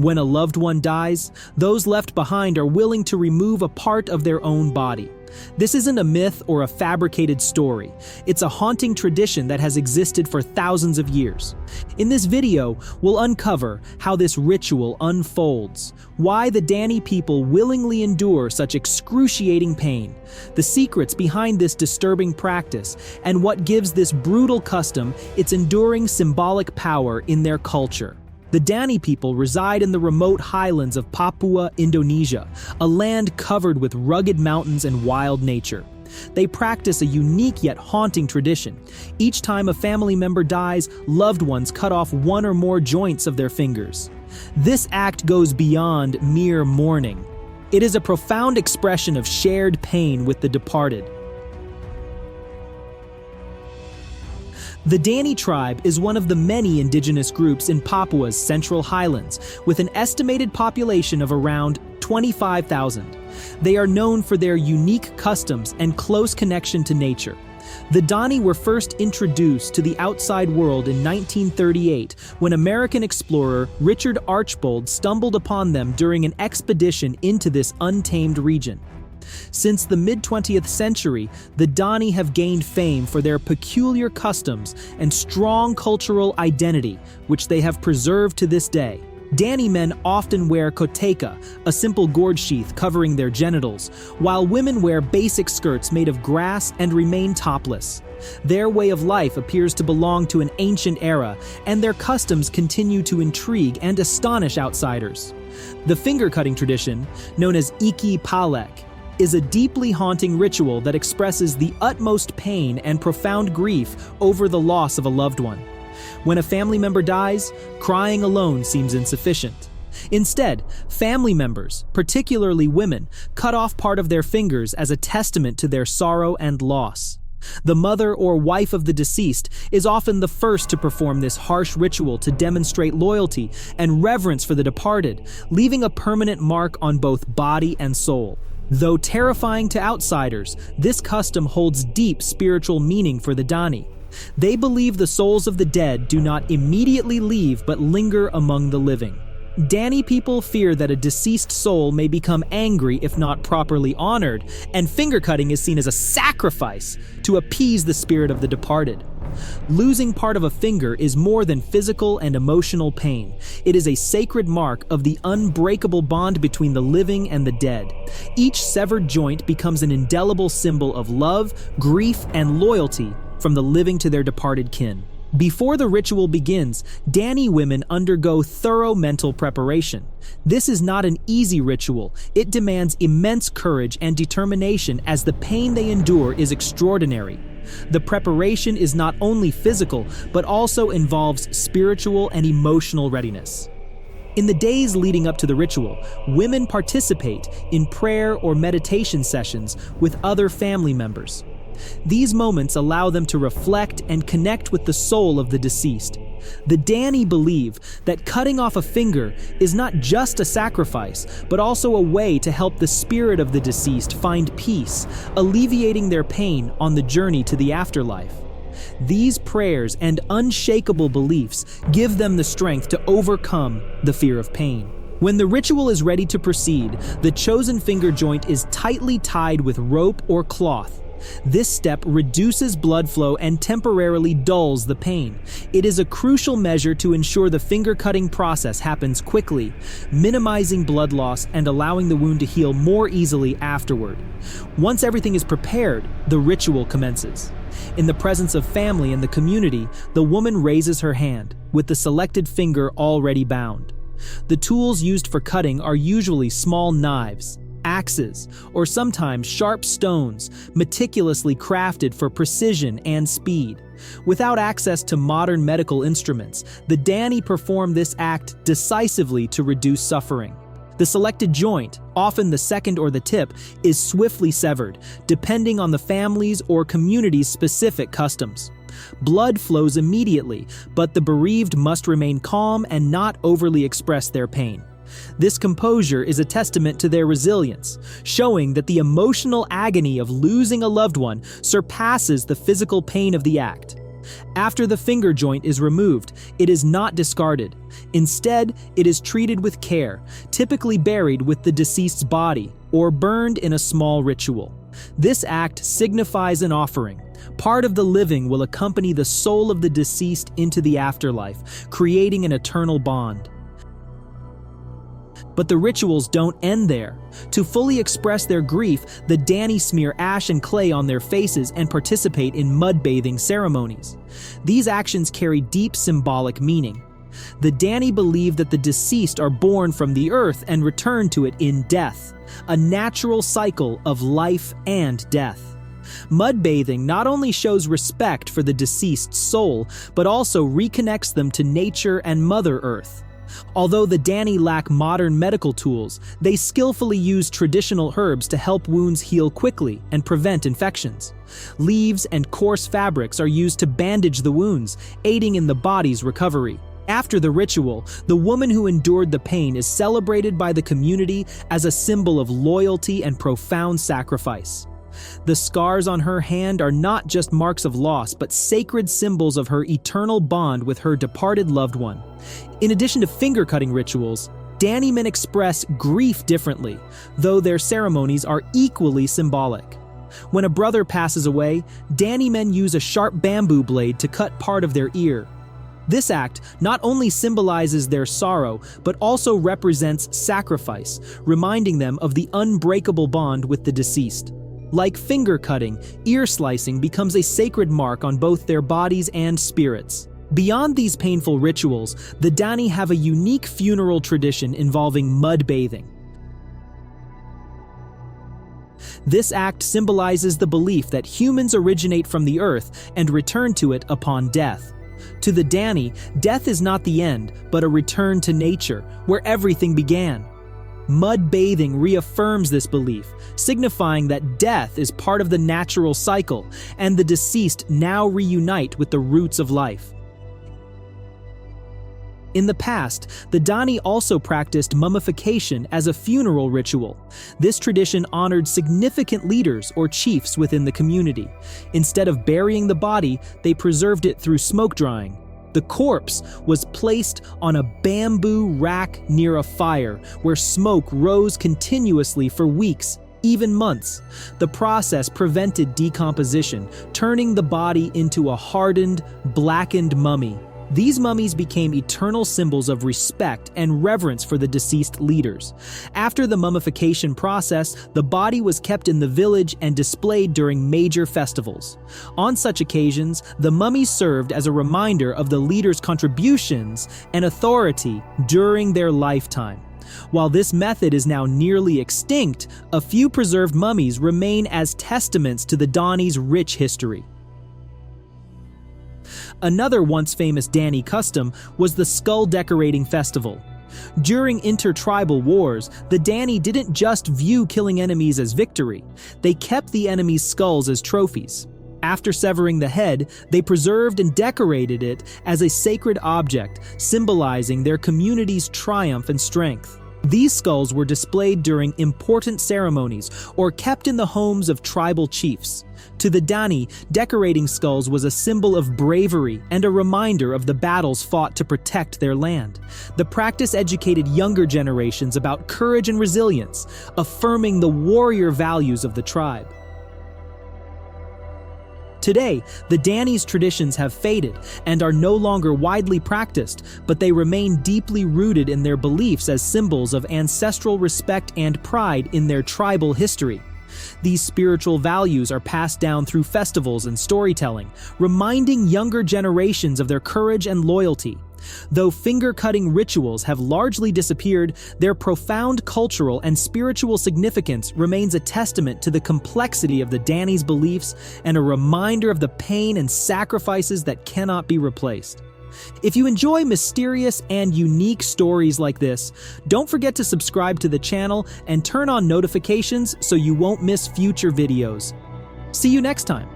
When a loved one dies, those left behind are willing to remove a part of their own body. This isn't a myth or a fabricated story. It's a haunting tradition that has existed for thousands of years. In this video, we'll uncover how this ritual unfolds, why the Dani people willingly endure such excruciating pain, the secrets behind this disturbing practice, and what gives this brutal custom its enduring symbolic power in their culture. The Dani people reside in the remote highlands of Papua, Indonesia, a land covered with rugged mountains and wild nature. They practice a unique yet haunting tradition. Each time a family member dies, loved ones cut off one or more joints of their fingers. This act goes beyond mere mourning. It is a profound expression of shared pain with the departed. The Dani tribe is one of the many indigenous groups in Papua's Central Highlands, with an estimated population of around 25,000. They are known for their unique customs and close connection to nature. The Dani were first introduced to the outside world in 1938 when American explorer Richard Archbold stumbled upon them during an expedition into this untamed region. Since the mid-20th century, the Dani have gained fame for their peculiar customs and strong cultural identity, which they have preserved to this day. Dani men often wear koteka, a simple gourd sheath covering their genitals, while women wear basic skirts made of grass and remain topless. Their way of life appears to belong to an ancient era, and their customs continue to intrigue and astonish outsiders. The finger-cutting tradition, known as palek, is a deeply haunting ritual that expresses the utmost pain and profound grief over the loss of a loved one. When a family member dies, crying alone seems insufficient. Instead, family members, particularly women, cut off part of their fingers as a testament to their sorrow and loss. The mother or wife of the deceased is often the first to perform this harsh ritual to demonstrate loyalty and reverence for the departed, leaving a permanent mark on both body and soul. Though terrifying to outsiders, this custom holds deep spiritual meaning for the Dani. They believe the souls of the dead do not immediately leave but linger among the living. Dani people fear that a deceased soul may become angry if not properly honored, and finger-cutting is seen as a sacrifice to appease the spirit of the departed. Losing part of a finger is more than physical and emotional pain. It is a sacred mark of the unbreakable bond between the living and the dead. Each severed joint becomes an indelible symbol of love, grief, and loyalty from the living to their departed kin. Before the ritual begins, Dani women undergo thorough mental preparation. This is not an easy ritual. It demands immense courage and determination as the pain they endure is extraordinary. The preparation is not only physical, but also involves spiritual and emotional readiness. In the days leading up to the ritual, women participate in prayer or meditation sessions with other family members. These moments allow them to reflect and connect with the soul of the deceased. The Dani believe that cutting off a finger is not just a sacrifice, but also a way to help the spirit of the deceased find peace, alleviating their pain on the journey to the afterlife. These prayers and unshakable beliefs give them the strength to overcome the fear of pain. When the ritual is ready to proceed, the chosen finger joint is tightly tied with rope or cloth. This step reduces blood flow and temporarily dulls the pain. It is a crucial measure to ensure the finger-cutting process happens quickly, minimizing blood loss and allowing the wound to heal more easily afterward. Once everything is prepared, the ritual commences. In the presence of family and the community, the woman raises her hand, with the selected finger already bound. The tools used for cutting are usually small knives, axes, or sometimes sharp stones, meticulously crafted for precision and speed. Without access to modern medical instruments, the Dani perform this act decisively to reduce suffering. The selected joint, often the second or the tip, is swiftly severed, depending on the family's or community's specific customs. Blood flows immediately, but the bereaved must remain calm and not overly express their pain. This composure is a testament to their resilience, showing that the emotional agony of losing a loved one surpasses the physical pain of the act. After the finger joint is removed, it is not discarded. Instead, it is treated with care, typically buried with the deceased's body or burned in a small ritual. This act signifies an offering. Part of the living will accompany the soul of the deceased into the afterlife, creating an eternal bond. But the rituals don't end there. To fully express their grief, the Dani smear ash and clay on their faces and participate in mud bathing ceremonies. These actions carry deep symbolic meaning. The Dani believe that the deceased are born from the earth and return to it in death, a natural cycle of life and death. Mud bathing not only shows respect for the deceased's soul, but also reconnects them to nature and Mother Earth. Although the Dani lack modern medical tools, they skillfully use traditional herbs to help wounds heal quickly and prevent infections. Leaves and coarse fabrics are used to bandage the wounds, aiding in the body's recovery. After the ritual, the woman who endured the pain is celebrated by the community as a symbol of loyalty and profound sacrifice. The scars on her hand are not just marks of loss, but sacred symbols of her eternal bond with her departed loved one. In addition to finger-cutting rituals, Dani men express grief differently, though their ceremonies are equally symbolic. When a brother passes away, Dani men use a sharp bamboo blade to cut part of their ear. This act not only symbolizes their sorrow, but also represents sacrifice, reminding them of the unbreakable bond with the deceased. Like finger cutting, ear slicing becomes a sacred mark on both their bodies and spirits. Beyond these painful rituals, the Dani have a unique funeral tradition involving mud bathing. This act symbolizes the belief that humans originate from the earth and return to it upon death. To the Dani, death is not the end, but a return to nature, where everything began. Mud bathing reaffirms this belief, signifying that death is part of the natural cycle, and the deceased now reunite with the roots of life. In the past, the Dani also practiced mummification as a funeral ritual. This tradition honored significant leaders or chiefs within the community. Instead of burying the body, they preserved it through smoke drying. The corpse was placed on a bamboo rack near a fire, where smoke rose continuously for weeks, even months. The process prevented decomposition, turning the body into a hardened, blackened mummy. These mummies became eternal symbols of respect and reverence for the deceased leaders. After the mummification process, the body was kept in the village and displayed during major festivals. On such occasions, the mummies served as a reminder of the leaders' contributions and authority during their lifetime. While this method is now nearly extinct, a few preserved mummies remain as testaments to the Dani's rich history. Another once famous Dani custom was the skull decorating festival. During intertribal wars, the Dani didn't just view killing enemies as victory, they kept the enemy's skulls as trophies. After severing the head, they preserved and decorated it as a sacred object, symbolizing their community's triumph and strength. These skulls were displayed during important ceremonies or kept in the homes of tribal chiefs. To the Dani, decorating skulls was a symbol of bravery and a reminder of the battles fought to protect their land. The practice educated younger generations about courage and resilience, affirming the warrior values of the tribe. Today, the Dani's traditions have faded and are no longer widely practiced, but they remain deeply rooted in their beliefs as symbols of ancestral respect and pride in their tribal history. These spiritual values are passed down through festivals and storytelling, reminding younger generations of their courage and loyalty. Though finger-cutting rituals have largely disappeared, their profound cultural and spiritual significance remains a testament to the complexity of the Dani's beliefs and a reminder of the pain and sacrifices that cannot be replaced. If you enjoy mysterious and unique stories like this, don't forget to subscribe to the channel and turn on notifications so you won't miss future videos. See you next time.